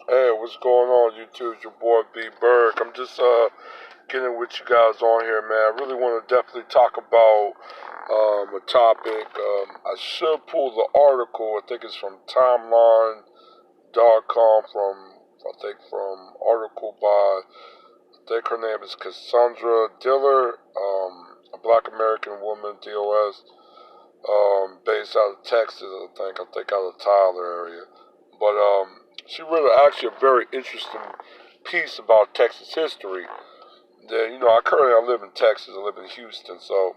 Hey, what's going on, YouTube? It's your boy B Berg. I'm just getting with you guys on here, man. I really want to definitely talk about a topic. I should pull the article. I think it's from Timeline.com. From article by I think her name is Cassandra Diller, a Black American woman, DOS, based out of Texas. I think out of Tyler area. But she wrote actually a very interesting piece about Texas history. That I live in Texas. I live in Houston, so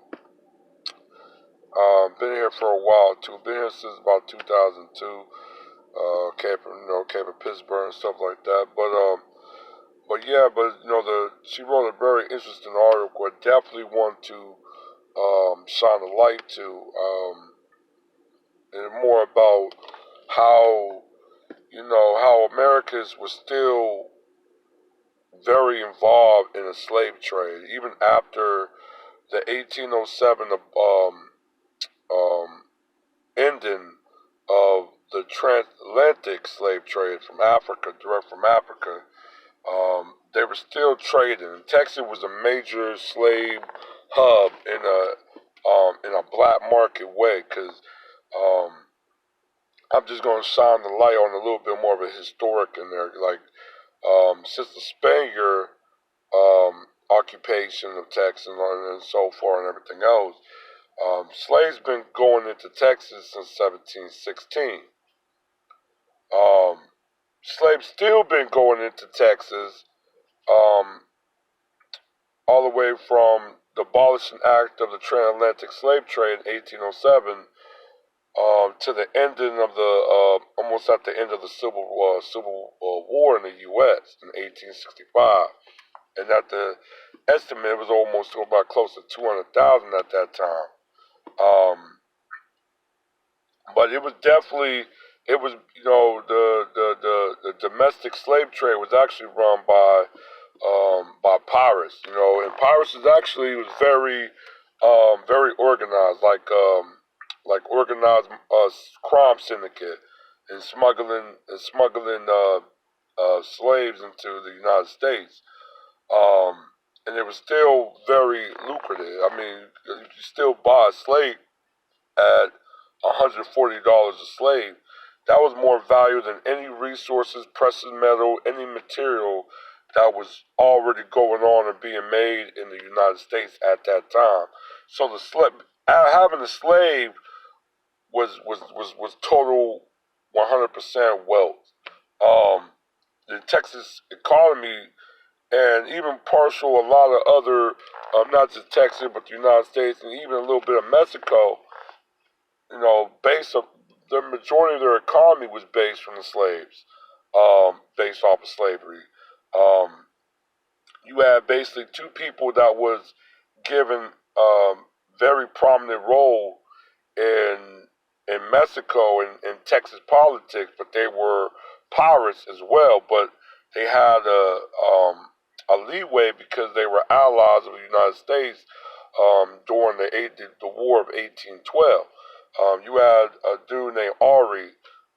been here for a while too. Been here since about 2002. Came from Pittsburgh and stuff like that. She wrote a very interesting article. I definitely want to shine a light to, and more about how how Americans were still very involved in the slave trade, even after the 1807 um, ending of the transatlantic slave trade from Africa, direct from Africa. They were still trading. Texas was a major slave hub in a black market way, because um, I'm just going to shine the light on a little bit more of a historic in there, like since the Spaniard occupation of Texas and so far and everything else. Slaves been going into Texas since 1716. Um, Slaves still been going into Texas um, all the way from the Abolition Act of the Transatlantic Slave Trade in 1807 to the ending of the almost at the end of the Civil War in the U.S. in 1865, and that the estimate was almost to about close to 200,000 at that time. Um, but it was definitely it was the domestic slave trade was actually run by pirates, and pirates is actually was very organized, like organized crime syndicate and smuggling slaves into the United States. Um, and it was still very lucrative. I mean, you could still buy a slave at $140 a slave. That was more value than any resources, precious metal, any material that was already going on and being made in the United States at that time. So having a slave was total 100% wealth. Um, the Texas economy and even partial a lot of other, not just Texas but the United States and even a little bit of Mexico, based of the majority of their economy was based from the slaves, based off of slavery. Um, you had basically two people that was given very prominent role in Mexico and in Texas politics, but they were pirates as well. But they had a leeway because they were allies of the United States during the War of 1812. You had a dude named Ari.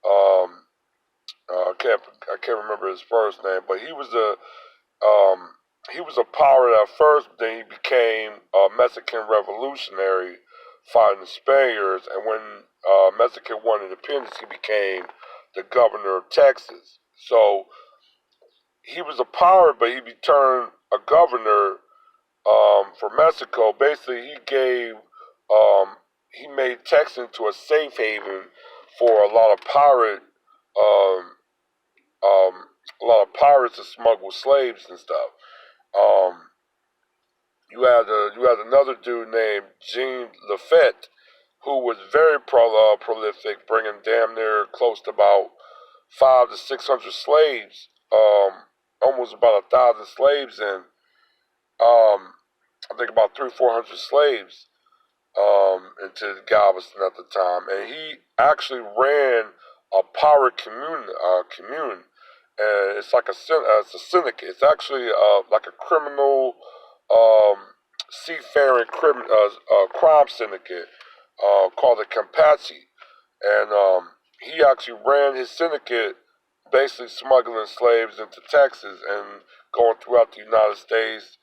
Um, I can't remember his first name, but um, he was a pirate at first. But then he became a Mexican revolutionary fighting the Spaniards. And when Mexico won independence, he became the governor of Texas. So he was a pirate, but he returned a governor for Mexico. Basically, he made Texas into a safe haven for um, um, a lot of pirates to smuggle slaves and stuff. Um, you had another dude named Jean Lafitte, who was very prolific, bringing damn near close to about 500 to 600 slaves, almost about 1,000 slaves in. I think about 300 400 slaves into Galveston at the time, and he actually ran a pirate commune, and it's like it's a syndicate. It's actually like a criminal, um, seafaring crime syndicate called the Campassi, and he actually ran his syndicate basically smuggling slaves into Texas and going throughout the United States,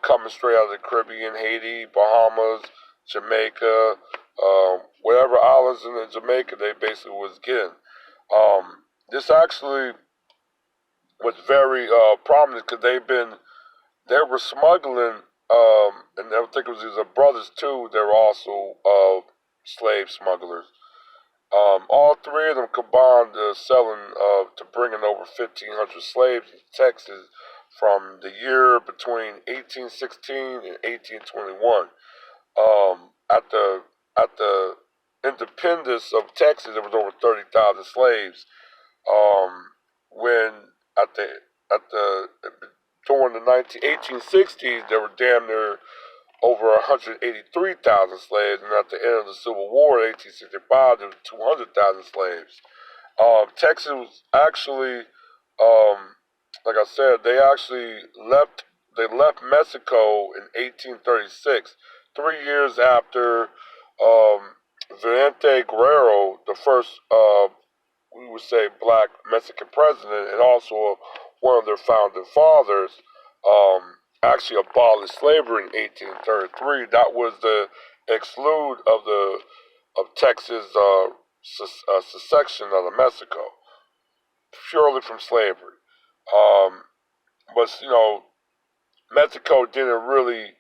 coming straight out of the Caribbean, Haiti, Bahamas, Jamaica, whatever islands in Jamaica they basically was getting. This actually was very prominent because they were smuggling, and I think it was his brothers too. They were also slave smugglers. All three of them combined selling to bringing over 1,500 slaves to Texas from the year between 1816 and 1821. At the independence of Texas, there was over 30,000 slaves. When at the during the 1860s, there were damn near over 183,000 slaves, and at the end of the Civil War, in 1865, there were 200,000 slaves. Texas was actually, like I said, they left Mexico in 1836, 3 years after Vicente Guerrero, the first, we would say, black Mexican president, and also one of their founding fathers, actually abolished slavery in 1833. That was the exclude of Texas secession of Mexico, purely from slavery. Um, but Mexico didn't really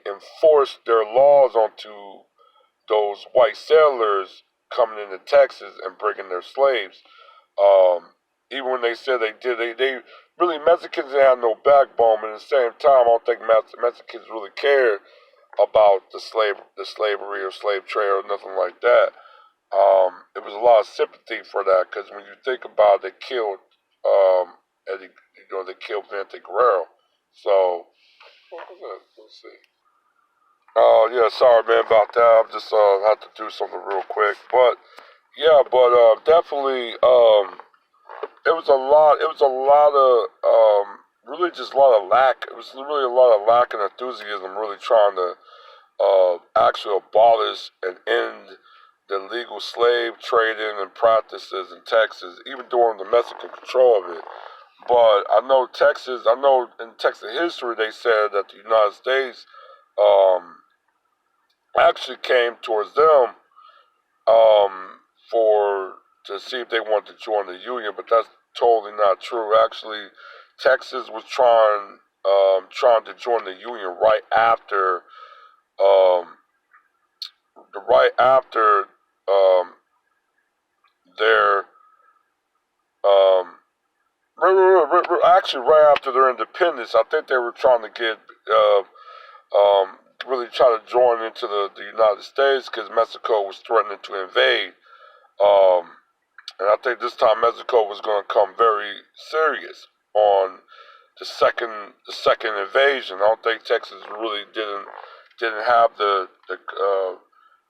enforce their laws onto those white settlers coming into Texas and bringing their slaves. Um, Even when they said they did, they really Mexicans didn't have no backbone. But at the same time, I don't think Mexicans really cared about the slavery or slave trade or nothing like that. It was a lot of sympathy for that because when you think about it, they killed Eddie, they killed Vicente Guerrero. So what was that? Let's see. Oh yeah, sorry man about that. I just had to do something real quick, but yeah, but definitely it was a lot. It was a lot of really just a lot of lack. It was really a lot of lack and enthusiasm, really trying to actually abolish and end the legal slave trading and practices in Texas, even during the Mexican control of it. But I know in Texas history they said that the United States um, actually came towards them for to see if they wanted to join the union, but that's totally not true. Actually, Texas was trying to join the union um, right after um, their um, actually right after their independence. I think they were trying to get really try to join into the United States because Mexico was threatening to invade. Um, and I think this time Mexico was going to come very serious on the second invasion. I don't think Texas really didn't have the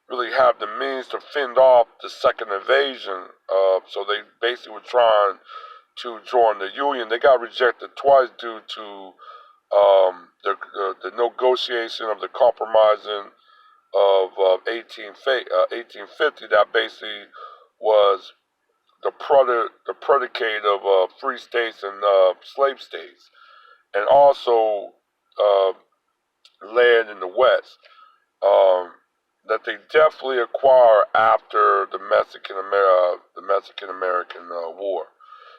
really have the means to fend off the second invasion. So they basically were trying to join the Union. They got rejected twice due to the negotiation of the compromising of 1850 that basically was the predicate of free states and slave states, and also uh, land in the West. Um, that they definitely acquire after the Mexican American War.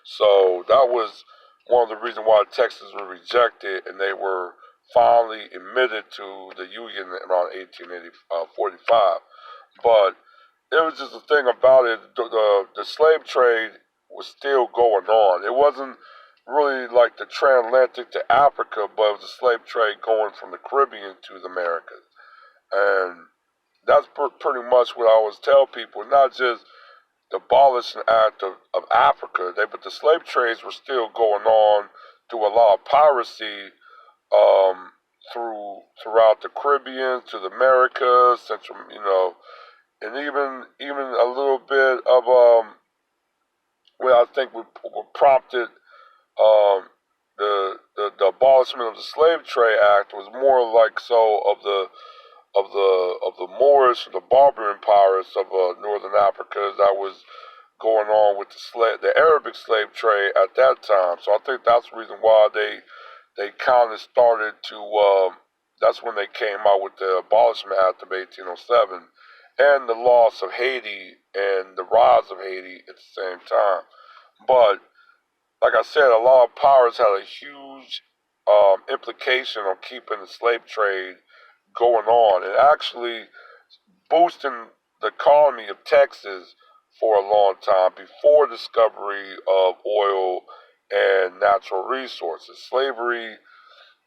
So that was one of the reasons why Texas was rejected, and they were finally admitted to the Union around 1845. But it was just the thing about it. The slave trade was still going on. It wasn't really like the transatlantic to Africa, but it was a slave trade going from the Caribbean to the Americas. And that's pretty much what I always tell people, not just the abolition act of Africa, but the slave trades were still going on through a lot of piracy um, throughout the Caribbean to the Americas, Central, and even a little bit of what I think would prompted um, the abolishment of the Slave Trade Act was more like so of the Moorish, the Barbarian pirates of northern Africa that was going on with the Arabic slave trade at that time. So I think that's the reason why they kind of started to. That's when they came out with the Abolishment Act of 1807 and the loss of Haiti and the rise of Haiti at the same time. But like I said, a lot of powers had a huge implication on keeping the slave trade going on and actually boosting the economy of Texas for a long time before discovery of oil and natural resources. Slavery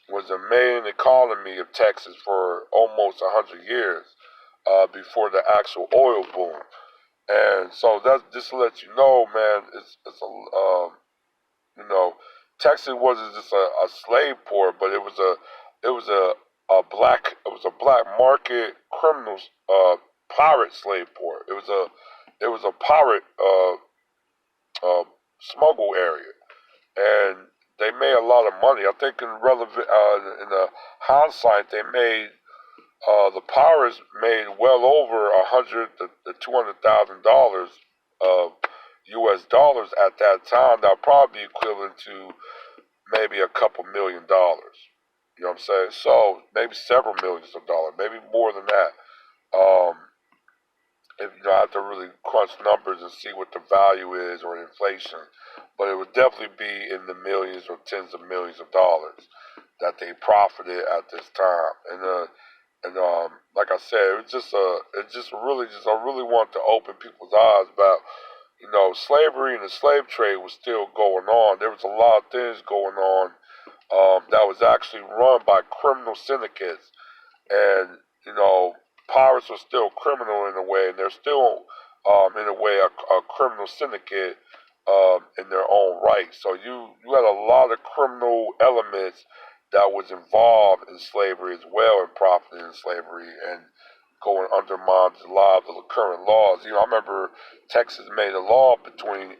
was the main economy of Texas for almost 100 years before the actual oil boom. And so that's just to let you know, man. It's a you know, Texas wasn't just a slave port, but it was a black market criminals pirate slave port. It was a pirate smuggle area, and they made a lot of money. I think in the hindsight, they made the pirates made well over to $200,000 of U.S. dollars at that time. That would probably be equivalent to maybe a couple $1,000,000. You know what I'm saying? So maybe several millions of dollars, maybe more than that. Um, if I have to really crunch numbers and see what the value is or inflation, but it would definitely be in the millions or tens of millions of dollars that they profited at this time. And like I said, I really want to open people's eyes about, slavery and the slave trade was still going on. There was a lot of things going on that was actually run by criminal syndicates, and pirates are still criminal in a way, and they're still in a way a criminal syndicate in their own right. So you had a lot of criminal elements that was involved in slavery as well and profiting in slavery and going undermines a lot of the current laws. I remember Texas made a law between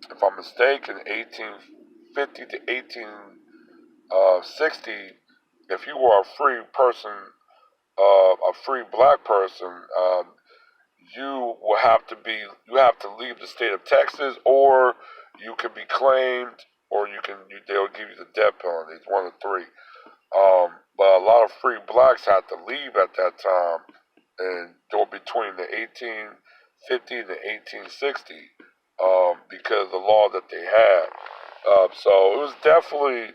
if I'm mistaken, 1850 to 1860. If you were a free person, a free black person, you have to leave the state of Texas, or you can be claimed, or they'll give you the death penalty. It's one of three. But a lot of free blacks had to leave at that time, and go between the 1850 and the 1860 because of the law that they had. So it was definitely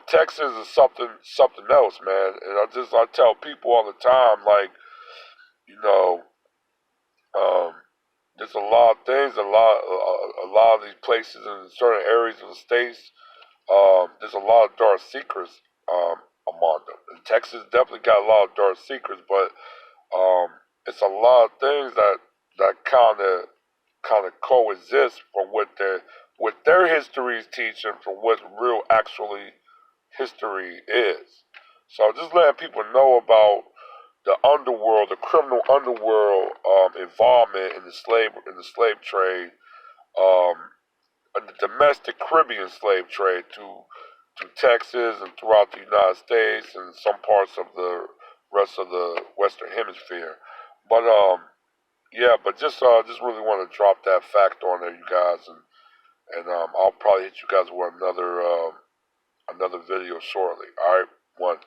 Texas is something else, man. And I tell people all the time, like, you know, um, there's a lot of things, a lot of these places in certain areas of the states. There's a lot of dark secrets among them. And Texas definitely got a lot of dark secrets, but it's a lot of things that kind of coexist from what their history is teaching from what real actually history is. So just letting people know about the underworld, the criminal underworld involvement in the slave trade, um, and the domestic Caribbean slave trade to Texas and throughout the United States and some parts of the rest of the Western Hemisphere. But yeah, but just really want to drop that fact on there, you guys, and I'll probably hit you guys with another video shortly. All right, one.